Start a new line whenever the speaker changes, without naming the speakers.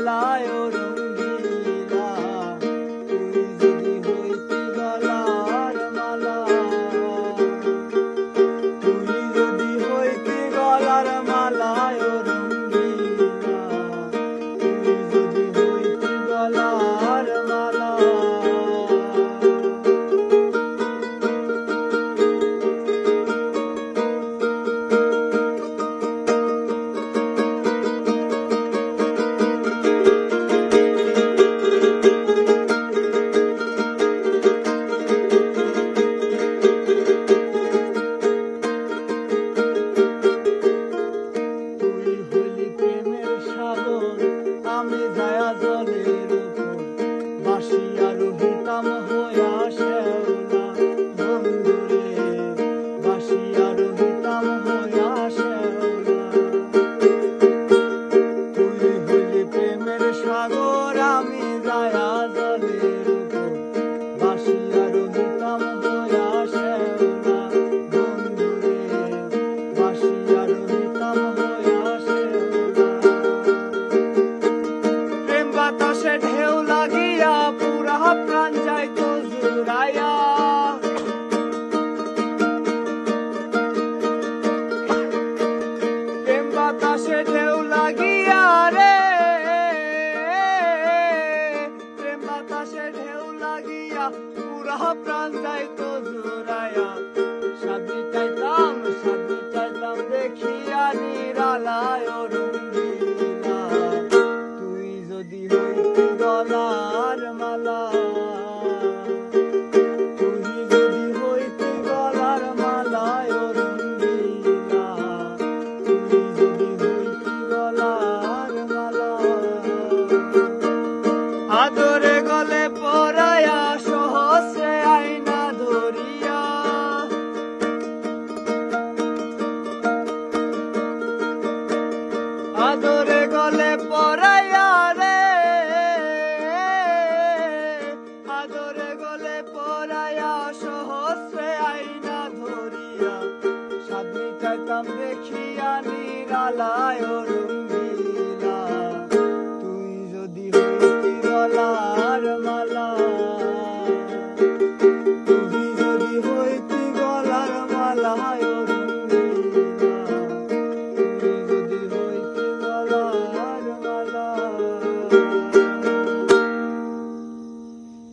গলায় রঙ্গিলা, তুই যদি হইতি গলার মালা, তুই যদি হইতি গলার মালায় রঙ্গিলা, তুই যদি হইতি গলার মালা। আমি যায়া জলের উপর বাসিয়া রহিতাম হইয়া শ্যাওলা, বন্ধুরে বাসিয়া রহিতাম হইয়া শ্যাওলা। তুই হইলি প্রেমের সাগর, আমি যায়া জলের উপর বাসিয়া রহিতাম হইয়া শ্যাওলা, বন্ধুরে বাসিয়া রহিতাম হইয়া শ্যাওলা। বাতাসে ঢেউ লাগিয়া পুরা প্রাণ যাইত জুড়াইয়া, প্রেম বাতাসে ঢেউ লাগিয়া রে, প্রেম বাতাসে ঢেউ লাগিয়া পুরা প্রাণ যাইত জুড়াইয়া। সাধি চাইতাম দেখিয়া নিরালায় রঙ্গিলা, তুই যদি হইতি গলার মালা, তুই যদি হইতি গলার মালায় রঙ্গিলা, তুই যদি হইতি গলার মালা। আদরে গলে পরায়া সহস্রে আইনা ধরিয়া, আদরে গলে পরায়া রে, আদরে গলে পরায়া সহস্রে আইনা ধরিয়া। সাধি চাইতাম দেখিয়া নিরালায়